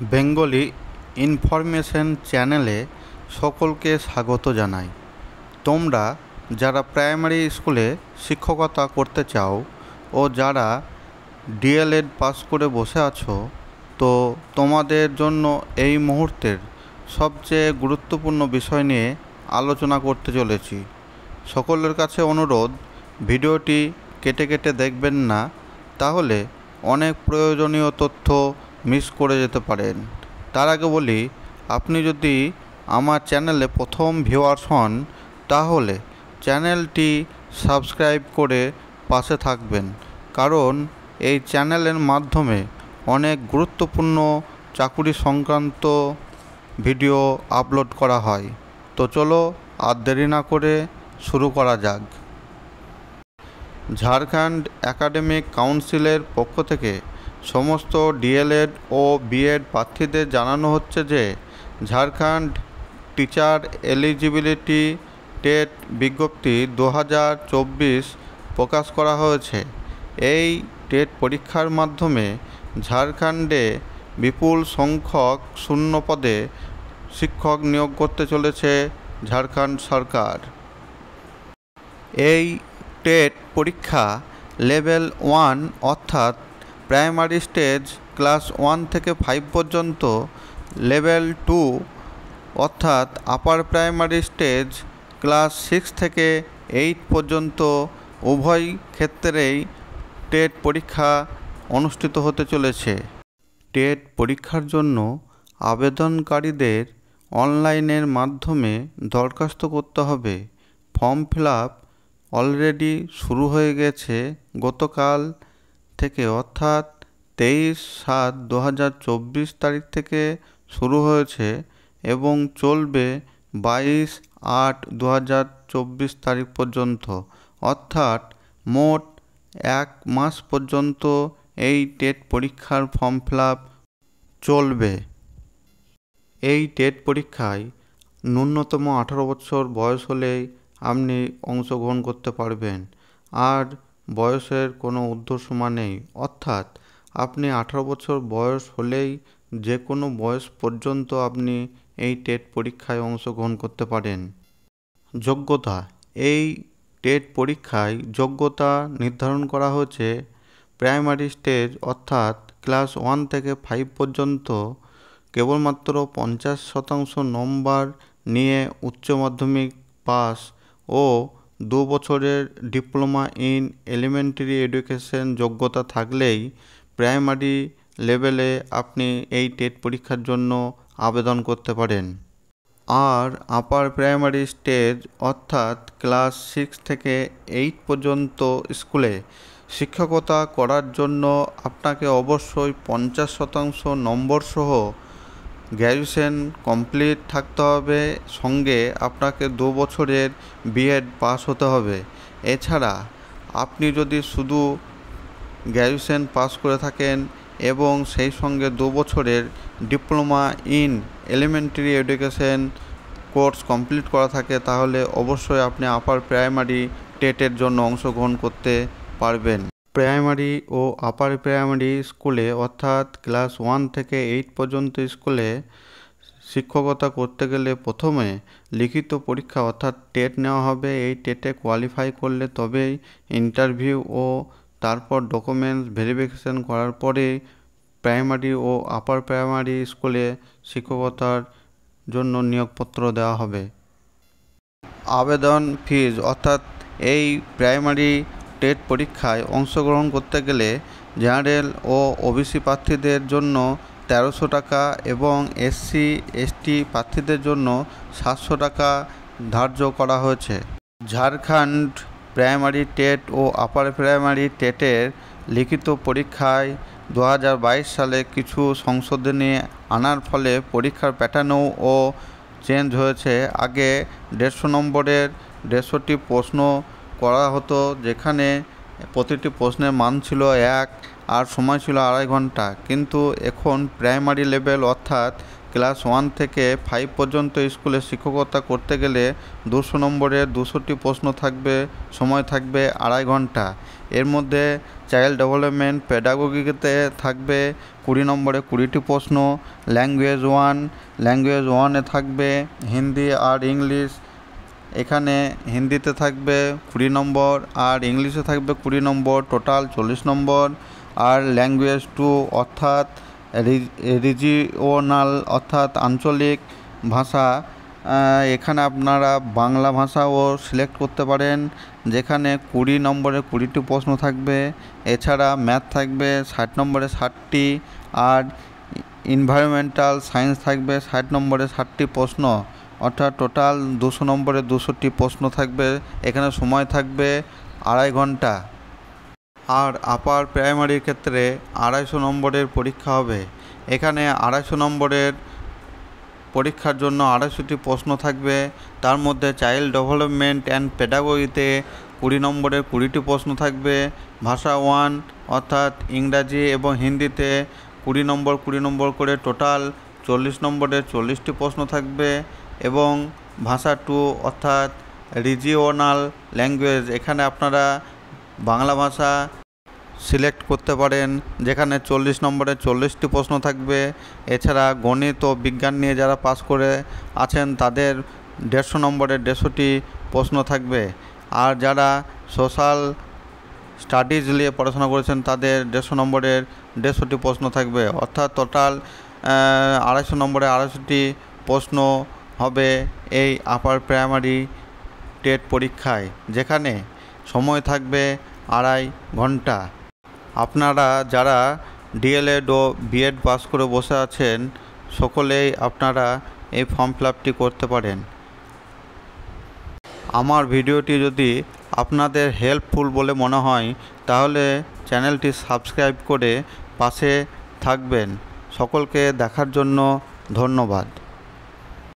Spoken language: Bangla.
বেঙ্গলি ইনফরমেশন চ্যানেলে সকলকে স্বাগত জানাই। তোমরা যারা প্রাইমারি স্কুলে শিক্ষকতা করতে চাও ও যারা ডিএলএড পাস করে বসে আছো, তো তোমাদের জন্য এই মুহূর্তের সবচেয়ে গুরুত্বপূর্ণ বিষয় নিয়ে আলোচনা করতে চলেছি। সকলের কাছে অনুরোধ, ভিডিওটি কেটে কেটে দেখবেন না, তাহলে অনেক প্রয়োজনীয় তথ্য মিস করে যেতে পারেন। তার আগে বলি, আপনি যদি আমার চ্যানেলে প্রথম ভিউয়ার্স হন, তাহলে চ্যানেলটি সাবস্ক্রাইব করে পাশে থাকবেন, কারণ এই চ্যানেলের মাধ্যমে অনেক গুরুত্বপূর্ণ চাকুরি সংক্রান্ত ভিডিও আপলোড করা হয়। তো চলো আর দেরি না করে শুরু করা যাক। ঝাড়খণ্ড একাডেমিক কাউন্সিলের পক্ষ থেকে সমস্ত ডিএলএড ও বিএড প্রার্থীদের জানানো হচ্ছে যে ঝাড়খণ্ড টিচার এলিজিবিলিটি টেট বিজ্ঞপ্তি 2024 প্রকাশ করা হয়েছে। এই টেট পরীক্ষার মাধ্যমে ঝাড়খণ্ডে বিপুল সংখ্যক শূন্য পদে শিক্ষক নিয়োগ করতে চলেছে ঝাড়খণ্ড সরকার। এই টেট পরীক্ষা লেভেল 1 অর্থাৎ প্রাইমারি স্টেজ ক্লাস 1 থেকে 5 পর্যন্ত, লেভেল 2 অর্থাৎ আপার প্রাইমারি স্টেজ ক্লাস 6 থেকে 8 পর্যন্ত উভয় ক্ষেত্রেই টেট পরীক্ষা অনুষ্ঠিত হতে চলেছে। টেট পরীক্ষার জন্য আবেদনকারীদের অনলাইনের মাধ্যমে দরখাস্ত করতে হবে। ফর্ম ফিল আপ অলরেডি শুরু হয়ে গেছে গতকাল থেকে, অর্থাৎ 23/7/2024 তারিখ থেকে শুরু হয়েছে এবং চলবে 22/8/2024 তারিখ পর্যন্ত, অর্থাৎ মোট 1 মাস পর্যন্ত এই টেট পরীক্ষার ফর্ম ফিল আপ চলবে। এই টেট পরীক্ষায় ন্যূনতম 18 বছর বয়স হলেই আপনি অংশগ্রহণ করতে পারবেন, আর বয়সের কোনো ঊর্ধ্বসীমা নেই, অর্থাৎ আপনি 18 বছর বয়স হলেই যে কোনো বয়স পর্যন্ত আপনি এই টেট পরীক্ষায় অংশগ্রহণ করতে পারেন। যোগ্যতা: এই টেট পরীক্ষায় যোগ্যতা নির্ধারণ করা হয়েছে প্রাইমারি স্টেজ অর্থাৎ ক্লাস 1 থেকে 5 পর্যন্ত কেবলমাত্র 50% নম্বর নিয়ে উচ্চ মাধ্যমিক পাস ও 2 বছরের ডিপ্লোমা ইন এলিমেন্টারি এডুকেশন যোগ্যতা থাকলেই প্রাইমারি লেভেলে আপনি এই টেট পরীক্ষার জন্য আবেদন করতে পারেন। আর আপার প্রাইমারি স্টেজ অর্থাৎ ক্লাস 6 থেকে 8 পর্যন্ত স্কুলে শিক্ষকতা করার জন্য আপনাকে অবশ্যই 50% নম্বর সহ গ্র্যাজুয়েশন কমপ্লিট থাকতে হবে, সঙ্গে আপনাকে 2 বছরের বিএড পাস হতে হবে। এছাড়া আপনি যদি শুধু গ্র্যাজুয়েশন পাস করে থাকেন এবং সেই সঙ্গে 2 বছরের diploma in elementary education course complete করা থাকে, তাহলে অবশ্যই আপনি আপার প্রাইমারি টেটের জন্য অংশগ্রহণ করতে পারবেন। প্রাইমারি ও আপার প্রাইমারি স্কুলে অর্থাৎ ক্লাস 1 থেকে 8 পর্যন্ত স্কুলে শিক্ষকতা করতে গেলে প্রথমে লিখিত পরীক্ষা অর্থাৎ টেট নেওয়া হবে। এই টেটে কোয়ালিফাই করলে তবেই ইন্টারভিউ ও তারপর ডকুমেন্টস ভেরিফিকেশন করার পরে প্রাইমারি ও আপার প্রাইমারি স্কুলে শিক্ষকতার জন্য নিয়োগপত্র দেওয়া হবে। আবেদন ফিজ অর্থাৎ এই প্রাইমারি টেট পরীক্ষায় অংশগ্রহণ করতে গেলে জেনারেল ও ওবিসি প্রার্থীদের জন্য 1300 টাকা এবং এসসি এসটি প্রার্থীদের জন্য 700 টাকা ধার্য করা হয়েছে। ঝাড়খণ্ড প্রাইমারি টেট ও আপার প্রাইমারি টেটের লিখিত পরীক্ষায় 2022 সালে কিছু সংশোধনী আনার ফলে পরীক্ষার প্যাটার্নও চেঞ্জ হয়েছে। আগে 150 নম্বরের 150টি প্রশ্ন করা হতো, যেখানে প্রতিটি প্রশ্নের মান ছিল 1 আর সময় ছিল 2.5 ঘন্টা, কিন্তু এখন প্রাইমারি লেভেল অর্থাৎ ক্লাস 1 থেকে 5 পর্যন্ত স্কুলে শিক্ষকতা করতে গেলে 200 নম্বরের 200টি প্রশ্ন থাকবে, সময় থাকবে 2.5 ঘন্টা। এর মধ্যে চাইল্ড ডেভেলপমেন্ট পেডাগোগিতে থাকবে 20 নম্বরে 20টি প্রশ্ন। ল্যাঙ্গুয়েজ 1-এ থাকবে হিন্দি আর ইংলিশ। এখানে হিন্দিতে থাকবে 20 নম্বর আর ইংলিশে থাকবে 20 নম্বর, টোটাল 40 নম্বর। আর ল্যাঙ্গুয়েজ 2 অর্থাৎ রিজিওনাল অর্থাৎ আঞ্চলিক ভাষা, এখানে আপনারা বাংলা ভাষাও সিলেক্ট করতে পারেন, যেখানে 20 নম্বরে 20টি প্রশ্ন থাকবে। এছাড়া ম্যাথ থাকবে 60 নম্বরে 60টি, আর এনভায়রনমেন্টাল সায়েন্স থাকবে 60 নম্বরে 60টি প্রশ্ন, অর্থাৎ টোটাল 200 নম্বরে 200টি প্রশ্ন থাকবে। এখানে সময় থাকবে 2.5 ঘন্টা। আর আপার প্রাইমারির ক্ষেত্রে 250 নম্বরের পরীক্ষা হবে। এখানে 250 নম্বরের পরীক্ষার জন্য 250টি প্রশ্ন থাকবে। তার মধ্যে চাইল্ড ডেভেলপমেন্ট অ্যান্ড পেডাগোগিতে 20 নম্বরের 20টি প্রশ্ন থাকবে। ভাষা 1 অর্থাৎ ইংরাজি এবং হিন্দিতে 20 নম্বর করে টোটাল 40 নম্বরের 40টি প্রশ্ন থাকবে। এবং ভাষা 2 অর্থাৎ রিজিওনাল ল্যাঙ্গুয়েজ, এখানে আপনারা বাংলা ভাষা সিলেক্ট করতে পারেন, যেখানে 40 নম্বরে 40টি প্রশ্ন থাকবে। এছাড়া গণিত ও বিজ্ঞান নিয়ে যারা পাস করে আছেন তাদের 150 নম্বরের 150টি প্রশ্ন থাকবে। আর যারা সোশ্যাল স্টাডিজ নিয়ে পড়াশোনা করেছেন তাদের 150 নম্বরের 150টি প্রশ্ন থাকবে। অর্থাৎ টোটাল 250 নম্বরে 250টি প্রশ্ন হবে এই আপার প্রাইমারি টেট পরীক্ষায়, যেখানে সময় থাকবে 2.5 ঘন্টা। আপনারা যারা ডিএলএড ও বিএড পাস করে বসে আছেন সকলেই আপনারা এই ফর্ম ফিল আপটি করতে পারেন। আমার ভিডিওটি যদি আপনাদের হেল্পফুল বলে মনে হয় তাহলে চ্যানেলটি সাবস্ক্রাইব করে পাশে থাকবেন। সকলকে দেখার জন্য ধন্যবাদ।